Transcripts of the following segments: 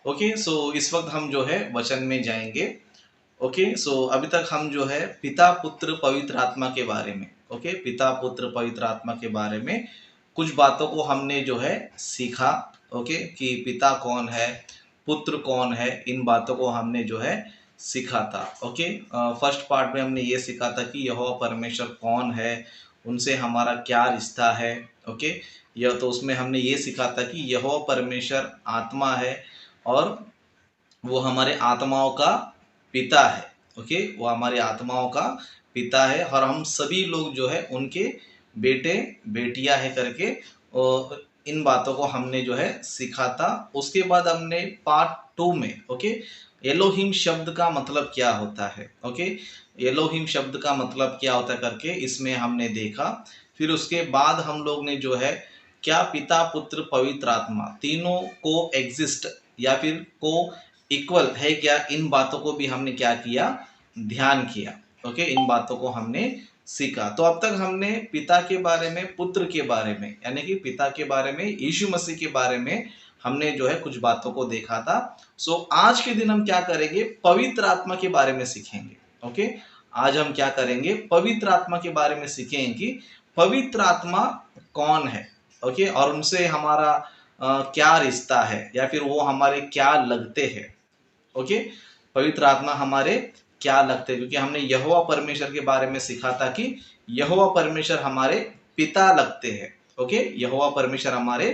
Okay, सो इस वक्त हम जो है वचन में जाएंगे। ओके, सो अभी तक हम जो है पिता पुत्र पवित्र आत्मा के बारे में, ओके, पिता पुत्र पवित्र आत्मा के बारे में कुछ बातों को हमने जो है सीखा। ओके, कि पिता कौन है, पुत्र कौन है, इन बातों को हमने जो है सीखा था। ओके, फर्स्ट पार्ट में हमने ये सीखा था कि यहोवा परमेश्वर कौन है, उनसे हमारा क्या रिश्ता है। ओके, यह तो उसमें हमने ये सीखा था कि यहोवा परमेश्वर आत्मा है और वो हमारे आत्माओं का पिता है। ओके, वो हमारे आत्माओं का पिता है और हम सभी लोग जो है उनके बेटे बेटियां है करके, और इन बातों को हमने जो है सीखा था। उसके बाद हमने पार्ट 2 में, ओके, एलोहिम शब्द का मतलब क्या होता है। ओके, एलोहिम शब्द का मतलब क्या होता है करके इसमें हमने देखा। फिर उसके बाद हम लोग ने जो है क्या पिता पुत्र पवित्र आत्मा तीनों को एग्जिस्ट या फिर को इक्वल है क्या, इन बातों को भी हमने क्या किया, ध्यान किया। ओके, इन बातों को हमने सीखा। तो अब तक हमने पिता के बारे में, पुत्र के बारे में, यानी कि पिता के बारे में, यीशु मसीह के बारे में हमने जो है कुछ बातों को देखा था। सो आज के दिन हम क्या करेंगे, पवित्र आत्मा के बारे में सीखेंगे। ओके, आज हम क्या करेंगे, पवित्र आत्मा के बारे में सीखेंगे कि पवित्र आत्मा कौन है। ओके, और उनसे हमारा क्या रिश्ता है या फिर वो हमारे क्या लगते हैं। ओके, पवित्र आत्मा हमारे क्या लगते हैं, क्योंकि हमने यहोवा परमेश्वर के बारे में सीखा था कि यहोवा परमेश्वर हमारे पिता लगते हैं। ओके, यहोवा परमेश्वर हमारे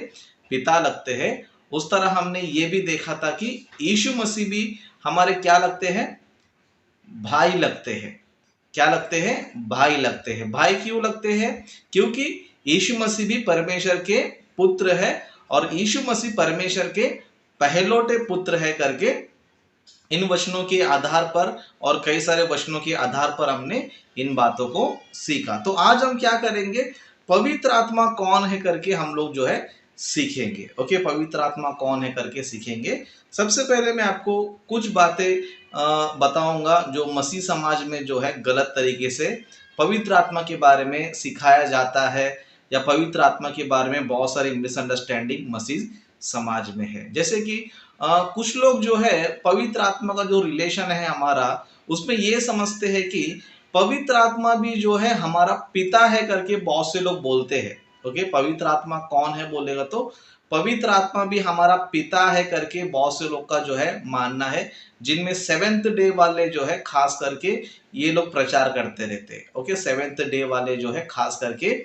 पिता लगते हैं। उस तरह हमने ये भी देखा था कि यीशु मसीह भी हमारे क्या लगते हैं, भाई लगते हैं। क्या लगते हैं, भाई लगते हैं। भाई क्यों लगते हैं, क्योंकि यीशु मसीह भी परमेश्वर के पुत्र है और यीशु मसीह परमेश्वर के पहलोटे पुत्र है करके इन वचनों के आधार पर और कई सारे वचनों के आधार पर हमने इन बातों को सीखा। तो आज हम क्या करेंगे, पवित्र आत्मा कौन है करके हम लोग जो है सीखेंगे। ओके, पवित्र आत्मा कौन है करके सीखेंगे। सबसे पहले मैं आपको कुछ बातें बताऊंगा जो मसीह समाज में जो है गलत तरीके से पवित्र आत्मा के बारे में सिखाया जाता है, या पवित्र आत्मा के बारे में बहुत सारी मिसअंडरस्टैंडिंग मसीह समाज में है। जैसे कि कुछ लोग जो है पवित्र आत्मा का जो रिलेशन है हमारा, उसमें ये समझते हैं कि पवित्र आत्मा भी जो है हमारा पिता है करके बहुत से लोग बोलते हैं। ओके, पवित्र आत्मा कौन है बोलेगा तो पवित्र आत्मा भी हमारा पिता है करके बहुत से लोग का जो है मानना है, जिनमें सेवेंथ डे वाले जो है खास करके ये लोग प्रचार करते रहते हैं। ओके, सेवेंथ डे वाले जो है खास करके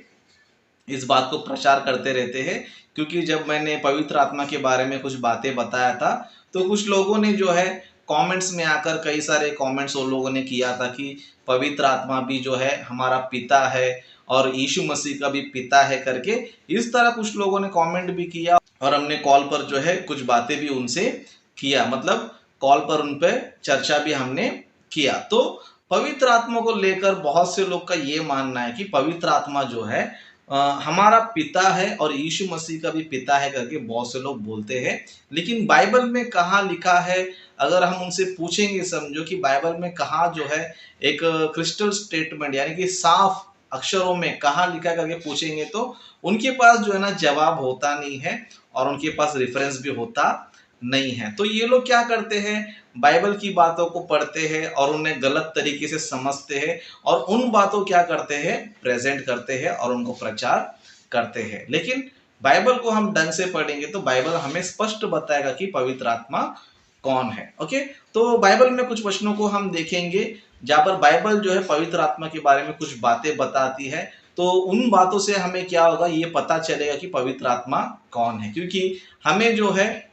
इस बात को प्रचार करते रहते हैं, क्योंकि जब मैंने पवित्र आत्मा के बारे में कुछ बातें बताया था तो कुछ लोगों ने जो है कमेंट्स में आकर कई सारे कमेंट्स उन लोगों ने किया था कि पवित्र आत्मा भी जो है हमारा पिता है और यीशु मसीह का भी पिता है करके, इस तरह कुछ लोगों ने कमेंट भी किया और हमने कॉल पर जो है कुछ बातें भी उनसे किया, मतलब कॉल पर उन पर चर्चा भी हमने किया। तो पवित्र आत्मा को लेकर बहुत से लोग का ये मानना है कि पवित्र आत्मा जो है हमारा पिता है और यीशु मसीह का भी पिता है करके बहुत से लोग बोलते हैं। लेकिन बाइबल में कहाँ लिखा है, अगर हम उनसे पूछेंगे, समझो कि बाइबल में कहाँ जो है एक क्रिस्टल स्टेटमेंट यानी कि साफ अक्षरों में कहाँ लिखा है करके पूछेंगे तो उनके पास जो है ना जवाब होता नहीं है और उनके पास रेफरेंस भी होता नहीं है। तो ये लोग क्या करते हैं, बाइबल की बातों को पढ़ते हैं और उन्हें गलत तरीके से समझते हैं और उन बातों क्या करते हैं, प्रेजेंट करते हैं और उनको प्रचार करते हैं। लेकिन बाइबल को हम ढंग से पढ़ेंगे तो बाइबल हमें स्पष्ट बताएगा कि पवित्र आत्मा कौन है। ओके, तो बाइबल में कुछ वचनों को हम देखेंगे जहां पर बाइबल जो है पवित्र आत्मा के बारे में कुछ बातें बताती है। तो उन बातों से हमें क्या होगा, ये पता चलेगा कि पवित्र आत्मा कौन है, क्योंकि हमें जो है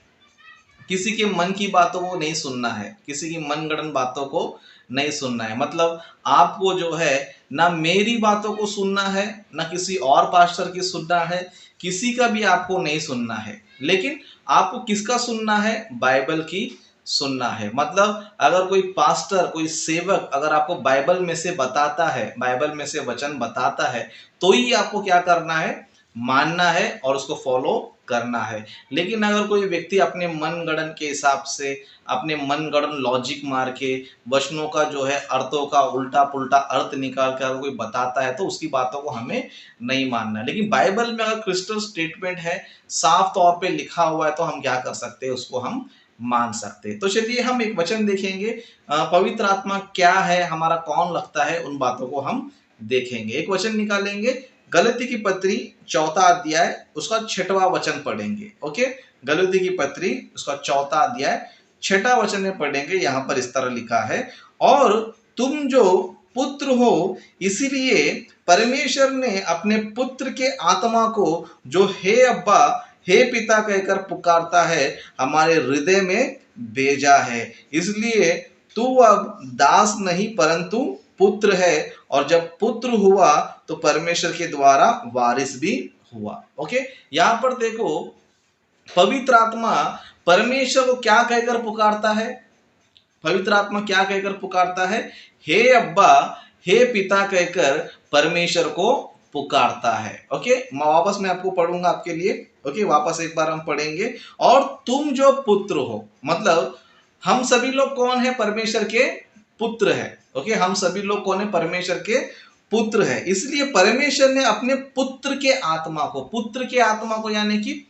किसी के मन की बातों को नहीं सुनना है, किसी की मनगढ़ंत बातों को नहीं सुनना है। मतलब आपको जो है ना मेरी बातों को सुनना है, ना किसी और पास्टर की सुनना है, किसी का भी आपको नहीं सुनना है। लेकिन आपको किसका सुनना है, बाइबल की सुनना है। मतलब अगर कोई पास्टर, कोई सेवक अगर आपको बाइबल में से बताता है, बाइबल में से वचन बताता है, तो ही आपको क्या करना है, मानना है और उसको फॉलो करना है। लेकिन अगर कोई व्यक्ति अपने मनगढ़ंत के हिसाब से, अपने मनगढ़ंत लॉजिक मार के वचनों का जो है अर्थों का उल्टा पुल्टा अर्थ निकाल कर कोई बताता है तो उसकी बातों को हमें नहीं मानना है। लेकिन बाइबल में अगर क्रिस्टल स्टेटमेंट है, साफ तौर पे लिखा हुआ है, तो हम क्या कर सकते हैं, उसको हम मान सकते। तो चलिए हम एक वचन देखेंगे, पवित्र आत्मा क्या है, हमारा कौन लगता है, उन बातों को हम देखेंगे। एक वचन निकालेंगे, गलती की पत्री 4 अध्याय उसका 6वां वचन पढ़ेंगे। ओके, गलती की पत्री उसका 4 अध्याय 6वां वचन में पढ़ेंगे। यहाँ पर इस तरह लिखा है, और तुम जो पुत्र हो इसीलिए परमेश्वर ने अपने पुत्र के आत्मा को जो हे अब्बा हे पिता कहकर पुकारता है हमारे हृदय में भेजा है। इसलिए तू अब दास नहीं परंतु पुत्र है, और जब पुत्र हुआ तो परमेश्वर के द्वारा वारिस भी हुआ। ओके, यहां पर देखो पवित्र आत्मा परमेश्वर को क्या कहकर पुकारता है, पवित्र आत्मा क्या कहकर पुकारता है, हे अब्बा हे पिता कहकर परमेश्वर को पुकारता है। ओके, वापस मैं आपको पढ़ूंगा आपके लिए। ओके, वापस एक बार हम पढ़ेंगे, और तुम जो पुत्र हो, मतलब हम सभी लोग कौन है, परमेश्वर के पुत्र है। ओके, हम सभी लोग कौन है, परमेश्वर के पुत्र है। इसलिए परमेश्वर ने अपने पुत्र के आत्मा को, पुत्र के आत्मा को यानी कि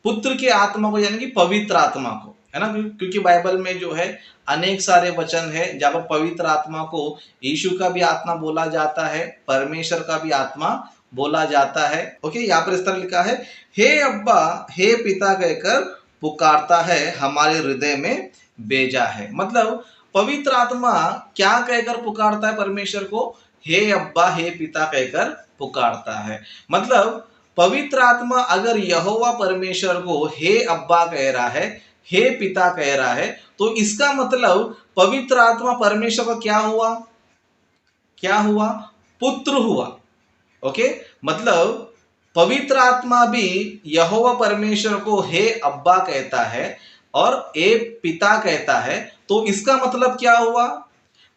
पुत्र के आत्मा को यानी कि पवित्र आत्मा को, है ना, क्योंकि बाइबल में जो है अनेक सारे वचन है जहां पर पवित्र आत्मा को यीशु का भी आत्मा बोला जाता है, परमेश्वर का भी आत्मा बोला जाता है। ओके, यहाँ पर इस तरह लिखा है, हे अब्बा हे पिता कहकर पुकारता है हमारे हृदय में भेजा है। मतलब पवित्र आत्मा क्या कहकर पुकारता है परमेश्वर को, हे अब्बा हे पिता कहकर पुकारता है। मतलब पवित्र आत्मा अगर यहोवा परमेश्वर को हे अब्बा कह रहा है, हे पिता कह रहा है, तो इसका मतलब पवित्र आत्मा परमेश्वर का क्या हुआ, क्या हुआ, पुत्र हुआ। ओके, मतलब पवित्र आत्मा भी यहोवा परमेश्वर को हे अब्बा कहता है और ए पिता कहता है, तो इसका मतलब क्या हुआ,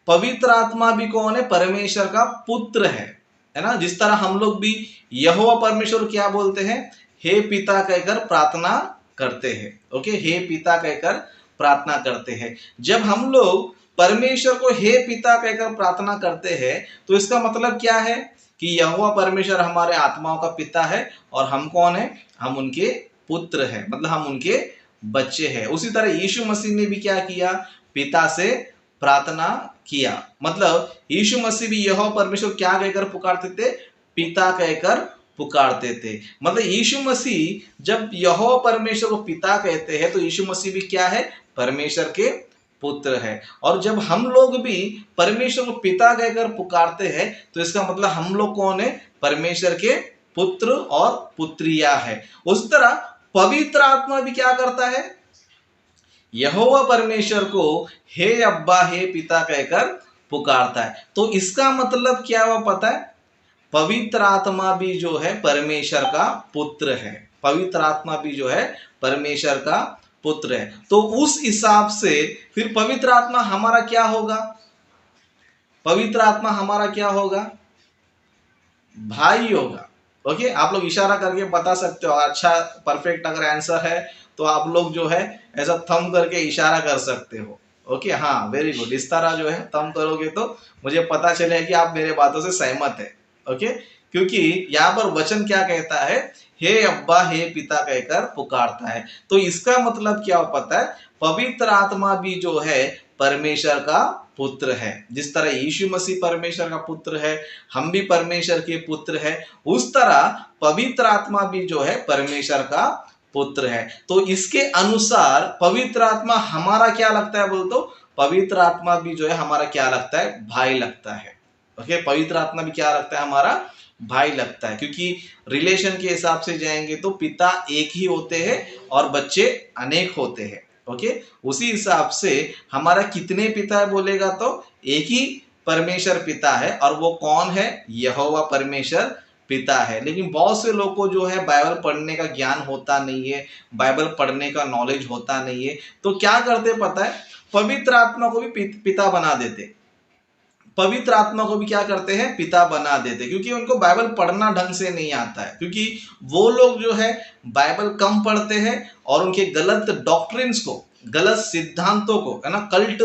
पवित्र आत्मा भी कौन है, परमेश्वर का पुत्र है ना। जिस तरह हम लोग भी यहोवा परमेश्वर क्या बोलते हैं, हे पिता कहकर प्रार्थना करते हैं। ओके, हे पिता कहकर प्रार्थना करते हैं। जब हम लोग परमेश्वर को हे पिता कहकर प्रार्थना करते हैं तो इसका मतलब क्या है कि यहोवा परमेश्वर हमारे आत्माओं का पिता है और हम कौन है, हम उनके पुत्र है, मतलब हम उनके बच्चे हैं। उसी तरह यीशु मसीह ने भी क्या किया, पिता से प्रार्थना किया। मतलब यीशु मसीह भी यहोवा परमेश्वर क्या कहकर पुकारते थे, पिता कहकर पुकारते थे। मतलब यीशु मसीह जब यहोवा परमेश्वर को पिता कहते हैं तो यीशु मसीह भी क्या है, परमेश्वर के पुत्र है। और जब हम लोग भी परमेश्वर को पिता कहकर पुकारते हैं तो इसका मतलब हम लोग कौन है, परमेश्वर के पुत्र और पुत्रिया है। उस तरह पवित्र आत्मा भी क्या करता है, यहोवा परमेश्वर को हे अब्बा हे पिता कहकर पुकारता है। तो इसका मतलब क्या हुआ पता है, पवित्र आत्मा भी जो है परमेश्वर का पुत्र है, पवित्र आत्मा भी जो है परमेश्वर का पुत्र है। तो उस हिसाब से फिर पवित्र आत्मा हमारा क्या होगा, पवित्र आत्मा हमारा क्या होगा, भाई होगा। ओके, आप लोग इशारा करके बता सकते हो, अच्छा परफेक्ट अगर आंसर है तो आप लोग जो है ऐसा थंब करके इशारा कर सकते हो। ओके, हाँ वेरी गुड, इस तरह जो है थंब करोगे तो मुझे पता चलेगा कि आप मेरे बातों से सहमत है। ओके, क्योंकि यहाँ पर वचन क्या कहता है, हे अब्बा हे पिता कहकर पुकारता है। तो इसका मतलब क्या पता है, पवित्र आत्मा भी जो है परमेश्वर का पुत्र है। जिस तरह यीशु मसीह परमेश्वर का पुत्र है, हम भी परमेश्वर के पुत्र है, उस तरह पवित्र आत्मा भी जो है परमेश्वर का पुत्र है। तो इसके अनुसार पवित्र आत्मा हमारा क्या लगता है, बोल तो पवित्र आत्मा भी जो है हमारा क्या लगता है, भाई लगता है। ओके, पवित्र आत्मा भी क्या लगता है, हमारा भाई लगता है। क्योंकि रिलेशन के हिसाब से जाएंगे तो पिता एक ही होते हैं और बच्चे अनेक होते हैं। ओके, उसी हिसाब से हमारा कितने पिता है बोलेगा तो एक ही परमेश्वर पिता है, और वो कौन है, यहोवा परमेश्वर पिता है। लेकिन बहुत से लोग को जो है बाइबल पढ़ने का ज्ञान होता नहीं है, बाइबल पढ़ने का नॉलेज होता नहीं है, तो क्या करते पता है, पवित्र आत्मा को भी पिता बना देते, पवित्र आत्मा को भी क्या करते हैं, पिता बना देते, क्योंकि उनको बाइबल पढ़ना ढंग से नहीं आता है। क्योंकि वो लोग जो है बाइबल कम पढ़ते हैं और उनके गलत डॉक्ट्रिन्स को, गलत सिद्धांतों को, है ना, कल्ट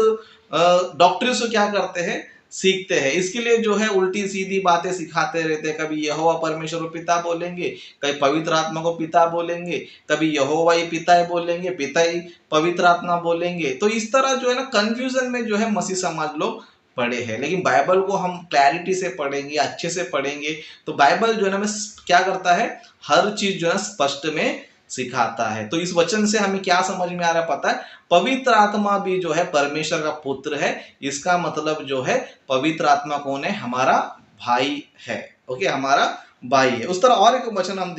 डॉक्ट्रिन्स को क्या करते हैं, सीखते हैं। इसके लिए जो है उल्टी सीधी बातें सिखाते रहते हैं। कभी यहोवा परमेश्वर को पिता बोलेंगे, कभी पवित्र आत्मा को पिता बोलेंगे, कभी यहोवा ही पिता ही बोलेंगे, पिता ही पवित्र आत्मा बोलेंगे। तो इस तरह जो है ना कंफ्यूजन में जो है मसीह समाज लोग पढ़े हैं। लेकिन बाइबल को हम क्लैरिटी से पढ़ेंगे, अच्छे से पढ़ेंगे, तो बाइबल जो है ना क्या करता है, हर चीज जो है स्पष्ट में सिखाता है। तो इस वचन से हमें क्या समझ में आ रहा है पता है, पवित्र आत्मा भी जो है परमेश्वर का पुत्र है। इसका मतलब जो है पवित्र आत्मा कौन है, हमारा भाई है। ओके, हमारा भाई है। उस तरह और एक वचन हम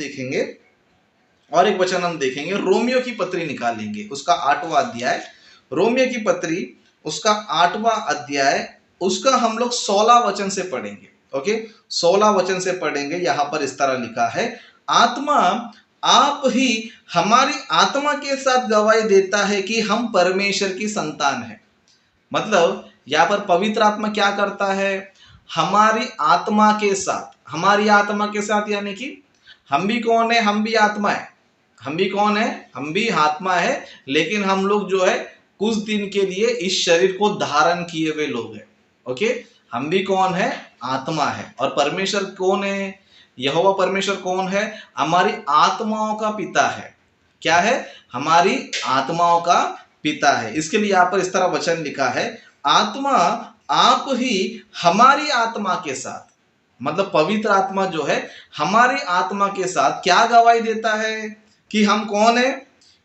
देखेंगे, रोमियो की पत्री निकालेंगे, उसका 8वां अध्याय, रोमियो की पत्री उसका 8वां अध्याय, उसका हम लोग 16 वचन से पढ़ेंगे। ओके, 16 वचन से पढ़ेंगे। यहां पर इस तरह लिखा है, आत्मा आप ही हमारी आत्मा के साथ गवाही देता है कि हम परमेश्वर की संतान है। मतलब यहां पर पवित्र आत्मा क्या करता है, हमारी आत्मा के साथ, हमारी आत्मा के साथ यानी कि हम भी कौन है, हम भी आत्मा है। हम भी कौन है, हम भी आत्मा है, लेकिन हम लोग जो है कुछ दिन के लिए इस शरीर को धारण किए हुए लोग हैं। ओके, हम भी कौन है, आत्मा है। और परमेश्वर कौन है, यहोवा परमेश्वर कौन है, हमारी आत्माओं का पिता है। क्या है, हमारी आत्माओं का पिता है। इसके लिए यहाँ पर इस तरह वचन लिखा है, आत्मा आप ही हमारी आत्मा के साथ, मतलब पवित्र आत्मा जो है हमारी आत्मा के साथ क्या गवाही देता है कि हम कौन है,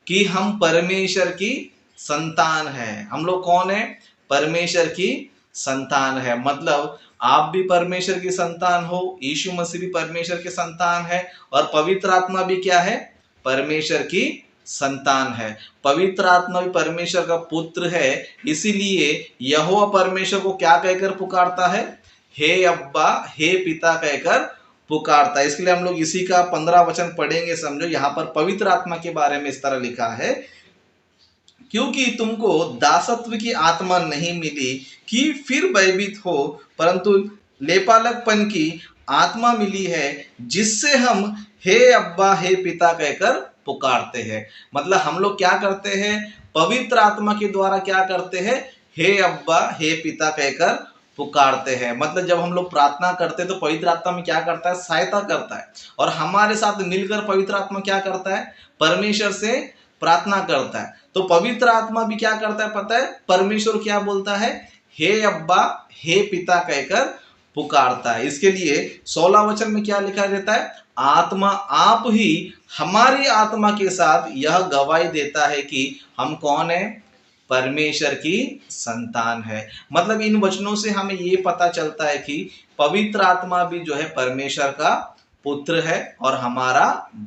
कि हम परमेश्वर की संतान है। हम लोग कौन है, परमेश्वर की संतान है। मतलब आप भी परमेश्वर की संतान हो, यीशु मसीह भी परमेश्वर की संतान है, और पवित्र आत्मा भी क्या है, परमेश्वर की संतान है। पवित्र आत्मा भी परमेश्वर का पुत्र है। इसीलिए यहोवा परमेश्वर को क्या कहकर पुकारता है, हे अब्बा, हे पिता कहकर पुकारता है। इसके लिए हम लोग इसी का 15 वचन पढ़ेंगे। समझो, यहाँ पर पवित्र आत्मा के बारे में इस तरह लिखा है, क्योंकि तुमको दासत्व की आत्मा नहीं मिली कि फिर भयभीत हो, परंतु लेपालकपन की आत्मा मिली है, जिससे हम हे अब्बा, हे पिता कहकर पुकारते हैं। मतलब हम लोग क्या करते हैं, पवित्र आत्मा के द्वारा क्या करते हैं, हे अब्बा, हे पिता कहकर पुकारते हैं। मतलब जब हम लोग प्रार्थना करते हैं तो पवित्र आत्मा में क्या करता है, सहायता करता है, और हमारे साथ मिलकर पवित्र आत्मा क्या करता है, परमेश्वर से प्रार्थना करता है। तो पवित्र आत्मा भी क्या करता है पता है, परमेश्वर क्या बोलता है, हे अब्बा, हे पिता कहकर पुकारता है। इसके लिए 16 वचन में क्या लिखा रहता है, आत्मा आप ही हमारी आत्मा के साथ यह गवाही देता है कि हम कौन है, परमेश्वर की संतान है। मतलब इन वचनों से हमें ये पता चलता है कि पवित्र आत्मा भी जो है परमेश्वर का पुत्र है और हमारा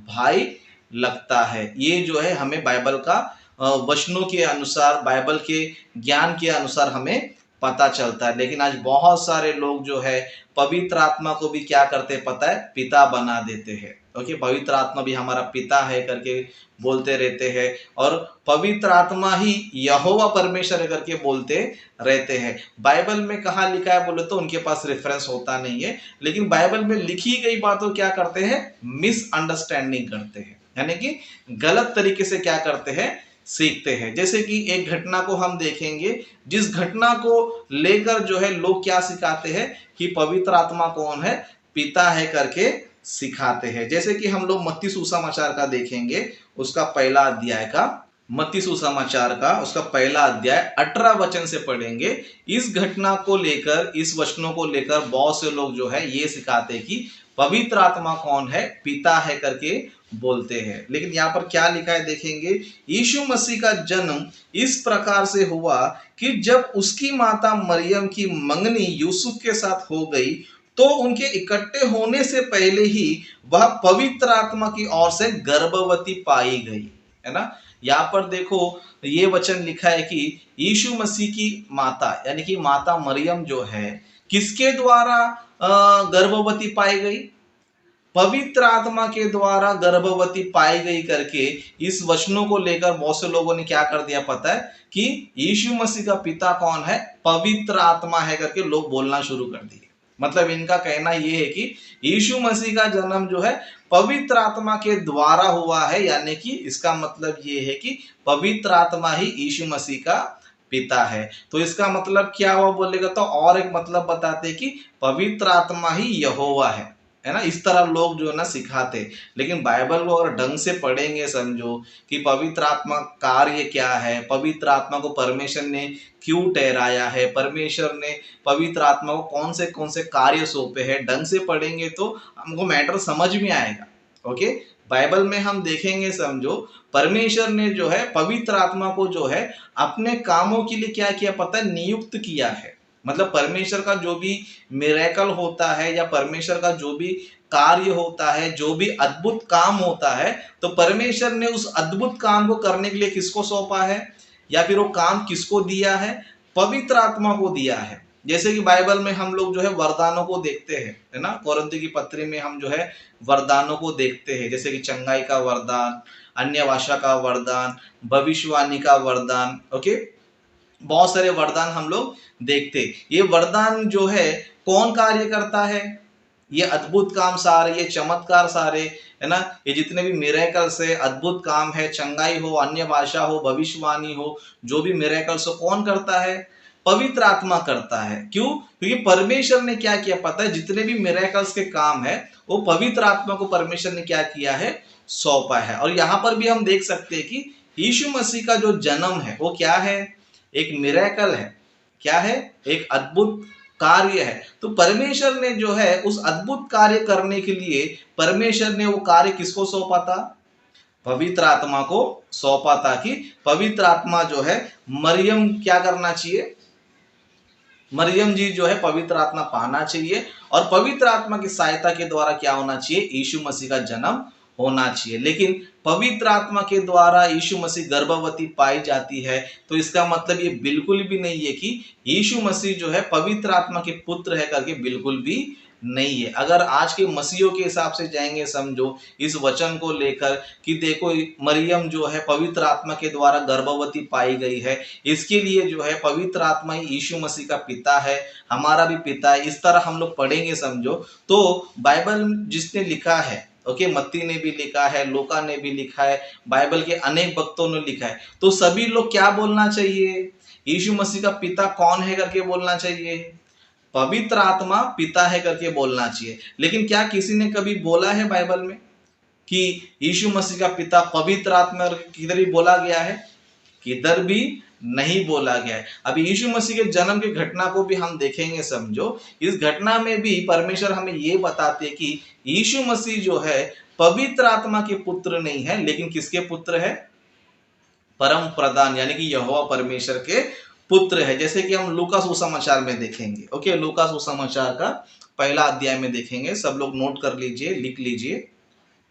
भाई लगता है। ये जो है हमें बाइबल का वचनों के अनुसार, बाइबल के ज्ञान के अनुसार हमें पता चलता है। लेकिन आज बहुत सारे लोग जो है पवित्र आत्मा को भी क्या करते हैं पता है, पिता बना देते हैं। ओके, पवित्र आत्मा भी हमारा पिता है करके बोलते रहते हैं, और पवित्र आत्मा ही यहोवा परमेश्वर है करके बोलते रहते हैं। बाइबल में कहाँ लिखा है बोले तो उनके पास रेफरेंस होता नहीं है, लेकिन बाइबल में लिखी गई बातों क्या करते हैं, मिसअंडरस्टैंडिंग करते हैं, यानी कि गलत तरीके से क्या करते हैं, सीखते हैं। जैसे कि एक घटना को हम देखेंगे, जिस घटना को लेकर जो है लोग क्या सिखाते हैं कि पवित्र आत्मा कौन है, पिता है करके सिखाते हैं। जैसे कि हम लोग मत्ती सुसमाचार का देखेंगे, उसका पहला अध्याय का, मत्ती सुसमाचार का उसका पहला अध्याय 18 वचन से पढ़ेंगे। इस घटना को लेकर, इस वचनों को लेकर बहुत से लोग जो है ये सिखाते हैं कि पवित्र आत्मा कौन है, पिता है करके बोलते हैं। लेकिन यहाँ पर क्या लिखा है देखेंगे, यीशु मसीह का जन्म इस प्रकार से हुआ कि जब उसकी माता मरियम की मंगनी यूसुफ के साथ हो गई, तो उनके इकट्ठे होने से पहले ही वह पवित्र आत्मा की ओर से गर्भवती पाई गई, है ना। यहाँ पर देखो ये वचन लिखा है कि यीशु मसीह की माता यानी कि माता मरियम जो है किसके द्वारा गर्भवती पाई गई, पवित्र आत्मा के द्वारा गर्भवती पाई गई करके इस वचनों को लेकर बहुत से लोगों ने क्या कर दिया पता है कि यीशु मसीह का पिता कौन है, पवित्र आत्मा है करके लोग बोलना शुरू कर दिए। मतलब इनका कहना यह है कि यीशु मसीह का जन्म जो है पवित्र आत्मा के द्वारा हुआ है, यानी कि इसका मतलब ये है कि पवित्र आत्मा ही यीशु मसीह का पिता है। तो इसका मतलब क्या हुआ बोलेगा तो और एक मतलब बताते कि पवित्र आत्मा ही यहोवा है ना। इस तरह लोग जो है ना सिखाते, लेकिन बाइबल को अगर ढंग से पढ़ेंगे समझो कि पवित्र आत्मा कार्य क्या है, पवित्र आत्मा को परमेश्वर ने क्यों ठहराया है, परमेश्वर ने पवित्र आत्मा को कौन से कार्य सौंपे हैं, ढंग से पढ़ेंगे तो हमको मैटर समझ में आएगा। ओके, बाइबल में हम देखेंगे समझो परमेश्वर ने जो है पवित्र आत्मा को जो है अपने कामों के लिए क्या किया पता है, नियुक्त किया है। मतलब परमेश्वर का जो भी मिरेकल होता है या परमेश्वर का जो भी कार्य होता है, जो भी अद्भुत काम होता है, तो परमेश्वर ने उस अद्भुत काम को करने के लिए किसको सौंपा है या फिर वो काम किसको दिया है, पवित्र आत्मा को दिया है। जैसे कि बाइबल में हम लोग जो है वरदानों को देखते हैं, है ना। कोरिन्थियों की पत्री में हम जो है वरदानों को देखते हैं, जैसे कि चंगाई का वरदान, अन्य भाषा का वरदान, भविष्यवाणी का वरदान। ओके, बहुत सारे वरदान हम लोग देखते। ये वरदान जो है कौन कार्य करता है, ये अद्भुत काम सारे, ये चमत्कार सारे, है ना, ये जितने भी मिरेकल्स है, अद्भुत काम है, चंगाई हो, अन्य भाषा हो, भविष्यवाणी हो, जो भी मिरेकल्स हो, कौन करता है, पवित्र आत्मा करता है। क्यों? क्योंकि परमेश्वर ने क्या किया पता है, जितने भी मिरेकल्स के काम है वो पवित्र आत्मा को परमेश्वर ने क्या किया है, सौंपा है। और यहां पर भी हम देख सकते हैं कि यीशु मसीह का जो जन्म है वो क्या है, एक मिरेकल है। क्या है, एक अद्भुत कार्य है। तो परमेश्वर ने जो है उस अद्भुत कार्य करने के लिए परमेश्वर ने वो कार्य किसको सौंपा था, पवित्र आत्मा को सौंपा था कि पवित्र आत्मा जो है मरियम क्या करना चाहिए, मरियम जी जो है पवित्र आत्मा पाना चाहिए और पवित्र आत्मा की सहायता के द्वारा क्या होना चाहिए, यीशु मसीह का जन्म होना चाहिए। लेकिन पवित्र आत्मा के द्वारा यीशु मसीह गर्भवती पाई जाती है, तो इसका मतलब ये बिल्कुल भी नहीं है कि यीशु मसीह जो है पवित्र आत्मा के पुत्र है करके, बिल्कुल भी नहीं है। अगर आज के मसीहियों के हिसाब से जाएंगे समझो इस वचन को लेकर कि देखो मरियम जो है पवित्र आत्मा के द्वारा गर्भवती पाई गई है, इसके लिए जो है पवित्र आत्मा ही यीशु मसीह का पिता है, हमारा भी पिता है, इस तरह हम लोग पढ़ेंगे समझो तो बाइबल जिसने लिखा है, ओके, मत्ती ने भी लिखा है, लूका ने भी लिखा है, बाइबल के अनेक भक्तों ने लिखा है, तो सभी लोग क्या बोलना चाहिए, यीशु मसीह का पिता कौन है करके बोलना चाहिए, पवित्र आत्मा पिता है करके बोलना चाहिए। लेकिन क्या किसी ने कभी बोला है बाइबल में कि यीशु मसीह का पिता पवित्र आत्मा, किधर भी बोला गया है, किधर भी नहीं बोला गया है। अभी यीशु मसीह के जन्म की घटना को भी हम देखेंगे समझो, इस घटना में भी परमेश्वर हमें ये बताते हैं कि यीशु मसीह जो है पवित्र आत्मा के पुत्र नहीं है, लेकिन किसके पुत्र है, परम प्रधान यानी कि यहोवा परमेश्वर के पुत्र है। जैसे कि हम लूका सुसमाचार में देखेंगे, ओके, लूका सुसमाचार का पहला अध्याय में देखेंगे, सब लोग नोट कर लीजिए, लिख लीजिए।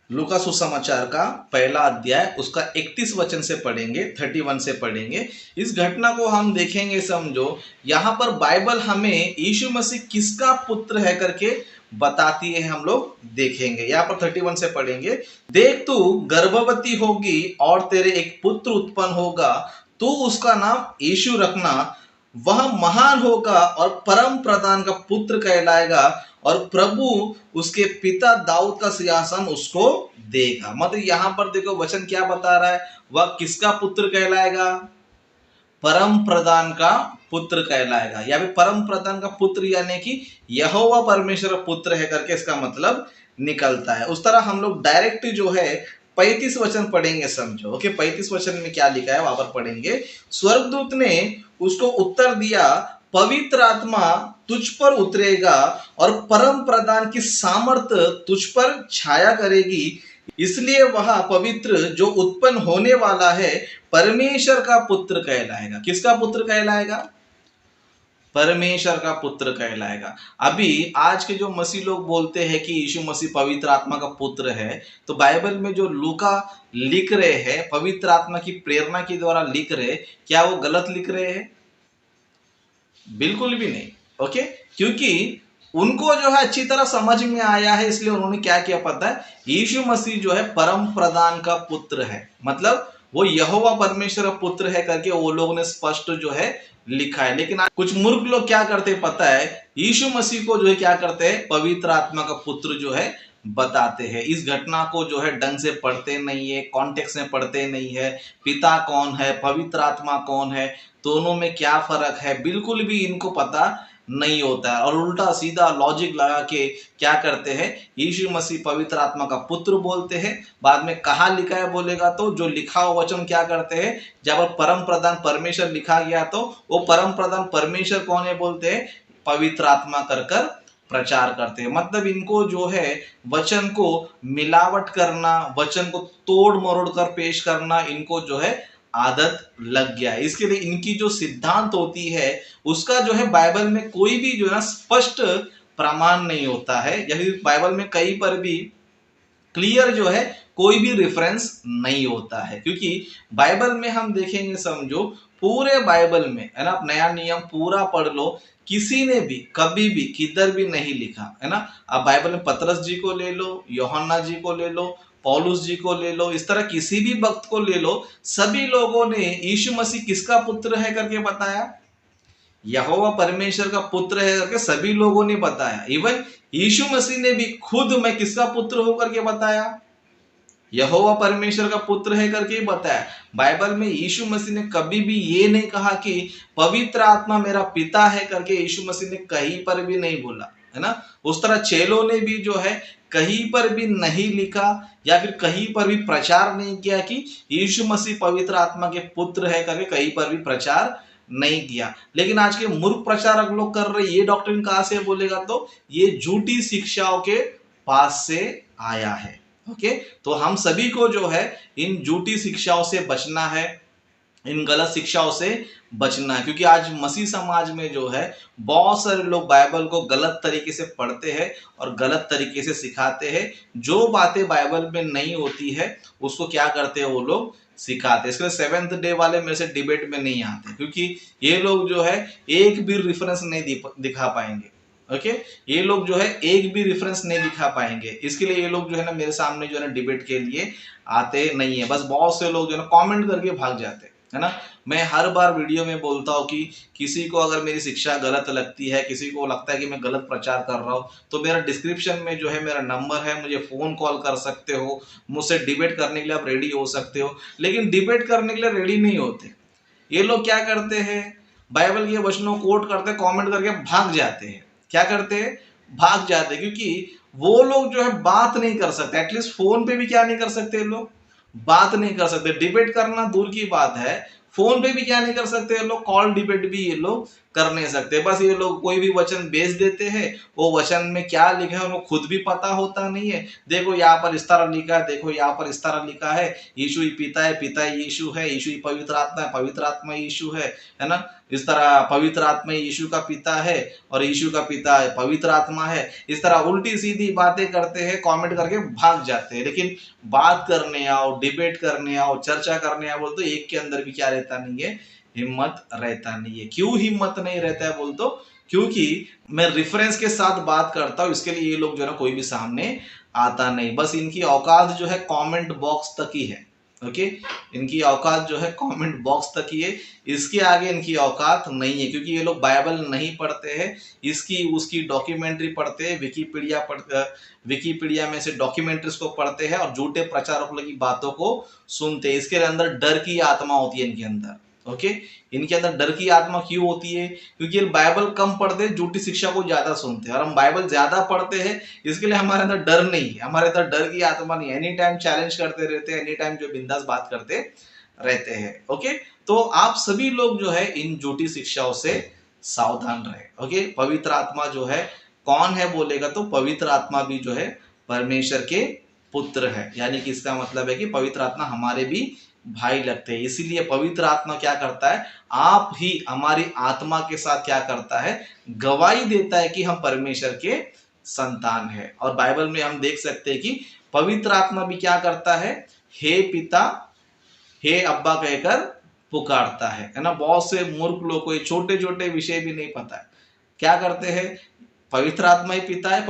लूका सुसमाचार का पहला अध्याय उसका 31 वचन से पढ़ेंगे, 31 से पढ़ेंगे। इस घटना को हम देखेंगे समझो, यहाँ पर बाइबल हमें यीशु मसीह किसका पुत्र है करके बताती है, हम लोग देखेंगे। यहाँ पर 31 से पढ़ेंगे, देख तू गर्भवती होगी और तेरे एक पुत्र उत्पन्न होगा, तू उसका नाम यीशु रखना, वह महान होगा और परम प्रधान का पुत्र कहलाएगा और प्रभु उसके पिता दाऊद का सिंहासन उसको देगा। मतलब यहां पर देखो वचन क्या बता रहा है, वह किसका पुत्र कहलाएगा, परम प्रधान का पुत्र कहलाएगा। या फिर परम प्रधान का पुत्र यानी कि यहोवा परमेश्वर पुत्र है करके इसका मतलब निकलता है। उस तरह हम लोग डायरेक्ट जो है 35 वचन पढ़ेंगे समझो, ओके, 35 वचन में क्या लिखा है वहां पर पढ़ेंगे। स्वर्गदूत ने उसको उत्तर दिया, पवित्र आत्मा तुझ पर उतरेगा और परम प्रधान की सामर्थ तुझ पर छाया करेगी, इसलिए वह पवित्र जो उत्पन्न होने वाला है परमेश्वर का पुत्र कहलाएगा। किसका पुत्र कहलाएगा, परमेश्वर का पुत्र कहलाएगा। अभी आज के जो मसीह लोग बोलते हैं कि यीशु मसीह पवित्र आत्मा का पुत्र है, तो बाइबल में जो लूका लिख रहे हैं पवित्र आत्मा की प्रेरणा के द्वारा लिख रहे, क्या वो गलत लिख रहे हैं, बिल्कुल भी नहीं। ओके, क्योंकि उनको जो है अच्छी तरह समझ में आया है, इसलिए उन्होंने क्या किया पता है, यीशु मसीह जो है परम प्रधान का पुत्र है, मतलब वो यहोवा परमेश्वर पुत्र है करके वो लोगों ने स्पष्ट जो है लिखा है। लेकिन कुछ मूर्ख लोग क्या करते पता है, यीशु मसीह को जो है क्या करते हैं, पवित्र आत्मा का पुत्र जो है बताते हैं। इस घटना को जो है ढंग से पढ़ते नहीं है, कॉन्टेक्स्ट में पढ़ते नहीं है, पिता कौन है, पवित्र आत्मा कौन है, दोनों में क्या फर्क है, बिल्कुल भी इनको पता नहीं होता है। और उल्टा सीधा लॉजिक लगा के क्या करते हैं, यीशु मसीह पवित्र आत्मा का पुत्र बोलते हैं। बाद में कहाँ लिखा है बोलेगा तो जो लिखा हुआ वचन क्या करते हैं, जब परम प्रधान परमेश्वर लिखा गया तो वो परम प्रधान परमेश्वर कौन है बोलते हैं, पवित्र आत्मा कर कर प्रचार करते हैं। मतलब इनको जो है वचन को मिलावट करना, वचन को तोड़ मरोड़ कर पेश करना इनको जो है आदत लग गया है। इसके लिए इनकी जो सिद्धांत होती है उसका जो है बाइबल में कोई भी जो है ना स्पष्ट प्रमाण नहीं होता है, या फिर बाइबल में कहीं पर भी क्लियर जो है कोई भी रेफरेंस नहीं होता है। क्योंकि बाइबल में हम देखेंगे, समझो पूरे बाइबल में है ना, आप नया नियम पूरा पढ़ लो, किसी ने भी कभी भी किधर भी नहीं लिखा है ना। आप बाइबल में पतरस जी को ले लो, यूहन्ना जी को ले लो, पौलुस जी को ले लो, इस तरह किसी भी भक्त को ले लो, सभी लोगों ने यीशु मसीह किसका पुत्र है करके बताया, यहोवा परमेश्वर का पुत्र है करके सभी लोगों ने बताया। इवन यीशु मसीह ने भी खुद मैं किसका पुत्र हूं करके बताया, यहोवा परमेश्वर का पुत्र है करके बताया। बाइबल में यीशु मसीह ने कभी भी ये नहीं कहा कि पवित्र आत्मा मेरा पिता है करके, यीशु मसीह ने कहीं पर भी नहीं बोला है ना। उस तरह चेलों ने भी जो है कहीं पर भी नहीं लिखा या फिर कहीं पर भी प्रचार नहीं किया कि यीशु मसीह पवित्र आत्मा के पुत्र है करके, कहीं पर भी प्रचार नहीं किया। लेकिन आज के मूर्ख प्रचारक लोग कर रहे, ये डॉक्ट्रिन कहां से बोलेगा तो ये झूठी शिक्षाओं के पास से आया है। ओके, तो हम सभी को जो है इन झूठी शिक्षाओं से बचना है, इन गलत शिक्षाओं से बचना है। क्योंकि आज मसीह समाज में जो है बहुत सारे लोग बाइबल को गलत तरीके से पढ़ते हैं और गलत तरीके से सिखाते हैं। जो बातें बाइबल में नहीं होती है उसको क्या करते हैं, वो लोग सिखाते हैं। इसके लिए सेवेंथ डे वाले मेरे से डिबेट में नहीं आते, क्योंकि ये लोग जो है एक भी रेफरेंस नहीं दिखा पाएंगे। ओके, ये लोग जो है एक भी रेफरेंस नहीं दिखा पाएंगे। इसके लिए ये लोग जो है ना मेरे सामने जो है ना डिबेट के लिए आते नहीं है। बस बहुत से लोग जो है ना कमेंट करके भाग जाते है ना। मैं हर बार वीडियो में बोलता हूँ कि किसी को अगर मेरी शिक्षा गलत लगती है, किसी को लगता है कि मैं गलत प्रचार कर रहा हूँ, तो मेरा डिस्क्रिप्शन में जो है मेरा नंबर है, मुझे फोन कॉल कर सकते हो, मुझसे डिबेट करने के लिए आप रेडी हो सकते हो। लेकिन डिबेट करने के लिए रेडी नहीं होते ये लोग। क्या करते हैं, बाइबल के वचनों कोट करते, कमेंट करके भाग जाते हैं। क्या करते हैं, भाग जाते हैं, क्योंकि वो लोग जो है बात नहीं कर सकते। एटलीस्ट फोन पे भी क्या नहीं कर सकते, लोग बात नहीं कर सकते। डिबेट करना दूर की बात है, फोन पे भी क्या नहीं कर सकते ये लोग, कॉल डिबेट भी ये लोग कर नहीं सकते। बस ये लोग कोई भी वचन भेज देते हैं, वो वचन में क्या लिखा है उनको खुद भी पता होता नहीं है। देखो यहाँ पर इस तरह लिखा है, देखो यहाँ पर इस तरह लिखा है, यीशु ही पिता है, पिता ही यीशु है, यीशु ही पवित्र आत्मा है, पवित्र आत्मा यीशु है ना। इस तरह पवित्र आत्मा यीशु का पिता है और यीशु का पिता है पवित्र आत्मा है। इस तरह उल्टी सीधी बातें करते हैं, कमेंट करके भाग जाते हैं। लेकिन बात करने आओ, डिबेट करने आओ, चर्चा करने आओ बोल तो एक के अंदर भी क्या रहता नहीं है, हिम्मत रहता नहीं है। क्यों हिम्मत नहीं रहता है बोल तो, क्योंकि मैं रेफरेंस के साथ बात करता हूं, इसके लिए ये लोग जो है ना कोई भी सामने आता नहीं। बस इनकी औकात जो है कमेंट बॉक्स तक ही है। ओके, इनकी औकात जो है कमेंट बॉक्स तक ही है, इसके आगे इनकी औकात नहीं है। क्योंकि ये लोग बाइबल नहीं पढ़ते हैं, इसकी उसकी डॉक्यूमेंट्री पढ़ते हैं, विकीपीडिया में से डॉक्यूमेंट्रीज को पढ़ते हैं और झूठे प्रचारकों की बातों को सुनते हैं। इसके अंदर डर की आत्मा होती है इनके अंदर। ओके, इनके अंदर डर की आत्मा क्यों होती है, क्योंकि ये बाइबल कम पढ़ते हैं, झूठी शिक्षा को ज्यादा सुनते हैं। और हम बाइबल ज्यादा पढ़ते हैं, इसके लिए हमारे अंदर डर नहीं है, हमारे अंदर डर की आत्मा नहीं है। एनी टाइम चैलेंज करते रहते हैं, एनी टाइम जो बिंदास बात करते रहते हैं। ओके, तो आप सभी लोग जो है इन झूठी शिक्षाओं से सावधान रहे। ओके, पवित्र आत्मा जो है कौन है बोलेगा तो पवित्र आत्मा भी जो है परमेश्वर के पुत्र है। यानी कि इसका मतलब है कि पवित्र आत्मा हमारे भी भाई लगते हैं। इसीलिए पवित्र आत्मा क्या करता है, आप ही हमारी आत्मा के साथ क्या करता है, गवाही देता है कि हम परमेश्वर के संतान है। और बाइबल में हम देख सकते हैं कि पवित्र आत्मा भी क्या करता है, हे पिता, हे अब्बा कहकर पुकारता है ना। बहुत से मूर्ख लोग को ये छोटे छोटे विषय भी नहीं पता है, क्या करते हैं, पवित्र आत्मा ही पिता है,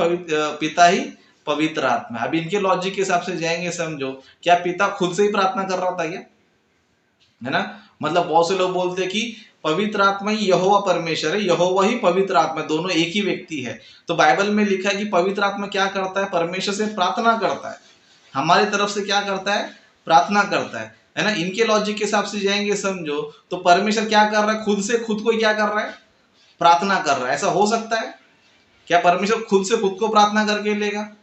पिता ही पवित्र आत्मा। अब इनके लॉजिक के हिसाब से जाएंगे, समझो क्या पिता खुद से ही प्रार्थना कर रहा था क्या, है ना। मतलब बहुत से लोग बोलते हैं कि पवित्र आत्मा ही यहोवा परमेश्वर है, यहोवा ही पवित्र आत्मा, दोनों एक ही व्यक्ति है। तो बाइबल में लिखा है कि पवित्र आत्मा क्या करता है, परमेश्वर से प्रार्थना करता है, हमारी तरफ से क्या करता है, प्रार्थना करता है है ना। इनके लॉजिक के हिसाब से जाएंगे समझो तो परमेश्वर क्या कर रहा है, खुद से खुद को क्या कर रहा है, प्रार्थना कर रहा है। ऐसा हो सकता है क्या परमेश्वर खुद से खुद को प्रार्थना करके लेगा?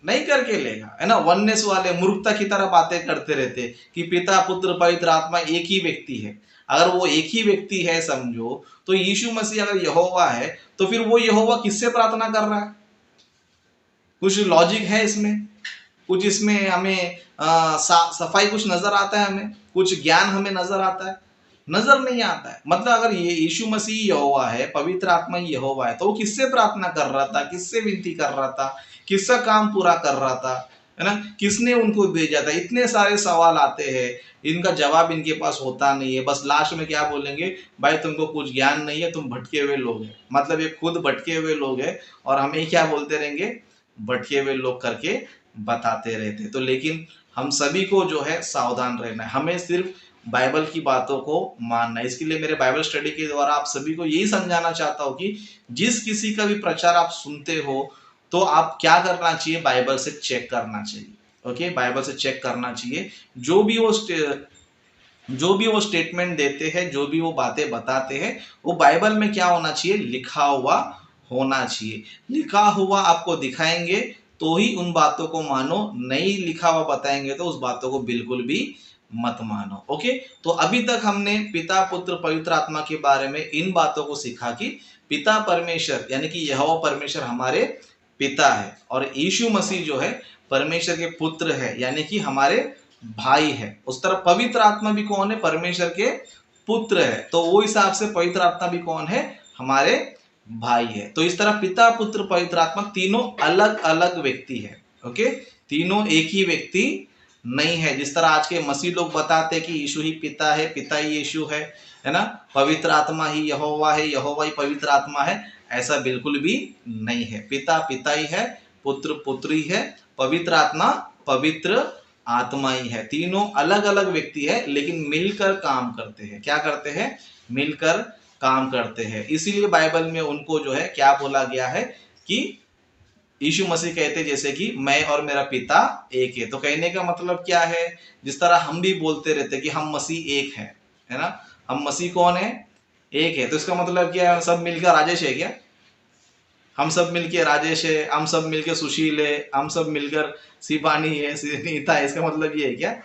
नहीं करके लेगा, है ना। वननेस वाले मूर्खता की तरह बातें करते रहते कि पिता पुत्र पवित्र आत्मा एक ही व्यक्ति है। अगर वो एक ही व्यक्ति है समझो तो यीशु मसीह अगर यहोवा है तो फिर वो यहोवा किससे प्रार्थना कर रहा है? कुछ लॉजिक है इसमें, कुछ इसमें हमें सफाई कुछ नजर आता है, हमें कुछ ज्ञान हमें नजर आता है? नजर नहीं आता है। मतलब अगर ये यीशु मसीह यहोवा है, पवित्र आत्मा यहोवा है, तो वो किससे प्रार्थना कर रहा था, किससे विनती कर रहा था, किसका काम पूरा कर रहा था, है ना, किसने उनको भेजा था? इतने सारे सवाल आते हैं, इनका जवाब इनके पास होता नहीं है। बस लास्ट में क्या बोलेंगे, भाई तुमको कुछ ज्ञान नहीं है, तुम भटके हुए लोग हैं। मतलब ये खुद भटके हुए लोग हैं और हमें क्या बोलते रहेंगे, भटके हुए लोग करके बताते रहते। तो लेकिन हम सभी को जो है सावधान रहना है, हमें सिर्फ बाइबल की बातों को मानना है। इसके लिए मेरे बाइबल स्टडी के द्वारा आप सभी को यही समझाना चाहता हूं कि जिस किसी का भी प्रचार आप सुनते हो तो आप क्या करना चाहिए, बाइबल से चेक करना चाहिए। ओके, बाइबल से चेक करना चाहिए। जो भी वो स्टेटमेंट देते हैं, जो भी वो बातें बताते हैं, वो बाइबल में क्या होना चाहिए, लिखा हुआ होना चाहिए। लिखा हुआ आपको दिखाएंगे तो ही उन बातों को मानो, नहीं लिखा हुआ बताएंगे तो उस बातों को बिल्कुल भी मत मानो। ओके, तो अभी तक हमने पिता पुत्र पवित्र आत्मा के बारे में इन बातों को सीखा कि पिता परमेश्वर यानी कि यहोवा परमेश्वर हमारे पिता है और यीशु मसीह जो है परमेश्वर के पुत्र है यानी कि हमारे भाई है। उस तरह पवित्र आत्मा भी कौन है, परमेश्वर के पुत्र है। तो वो हिसाब से पवित्र आत्मा भी कौन है, हमारे भाई है। तो इस तरह पिता पुत्र पवित्र आत्मा तीनों अलग अलग व्यक्ति है। ओके, तीनों एक ही व्यक्ति नहीं है। जिस तरह आज के मसीह लोग बताते कि यीशु ही पिता है, पिता ही यीशु है ना, पवित्र आत्मा ही यहोवा है, यहोवा ही पवित्र आत्मा है, ऐसा बिल्कुल भी नहीं है। पिता पिता ही है, पुत्र पुत्र ही है, पवित्र आत्मा पवित्र आत्मा ही है। तीनों अलग अलग व्यक्ति है लेकिन मिलकर काम करते हैं। क्या करते हैं, मिलकर काम करते हैं। इसीलिए बाइबल में उनको जो है क्या बोला गया है कि यीशु मसीह कहते जैसे कि मैं और मेरा पिता एक है। तो कहने का मतलब क्या है, जिस तरह हम भी बोलते रहते कि हम मसीह एक है ना, हम मसीह कौन है, एक है। तो इसका मतलब क्या है, सब मिलकर राजेश है क्या? हम सब मिलके राजेश है, हम सब मिलके सुशील है, हम सब मिलकर शिवानी है, नीता है, इसका मतलब ये है क्या?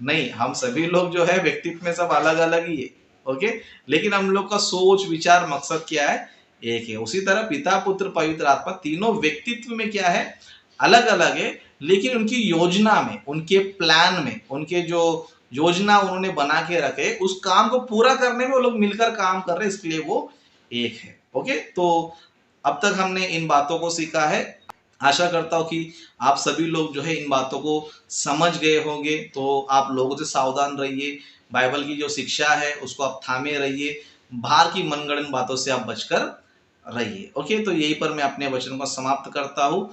नहीं, हम सभी लोग जो है व्यक्तित्व में सब अलग अलग ही है। ओके, लेकिन हम लोग का सोच विचार मकसद क्या है, एक है। उसी तरह पिता पुत्र पवित्र आत्मा तीनों व्यक्तित्व में क्या है, अलग अलग है, लेकिन उनकी योजना में, उनके प्लान में, उनके जो योजना उन्होंने बना के रखे उस काम को पूरा करने में वो लोग मिलकर काम कर रहे हैं, इसलिए वो एक है। ओके, तो अब तक हमने इन बातों को सीखा है। आशा करता हूं कि आप सभी लोग जो है इन बातों को समझ गए होंगे। तो आप लोगों से सावधान रहिए, बाइबल की जो शिक्षा है उसको आप थामे रहिए, बाहर की मनगढ़ंत बातों से आप बचकर रहिए। ओके, तो यहीं पर मैं अपने वचन को समाप्त करता हूँ।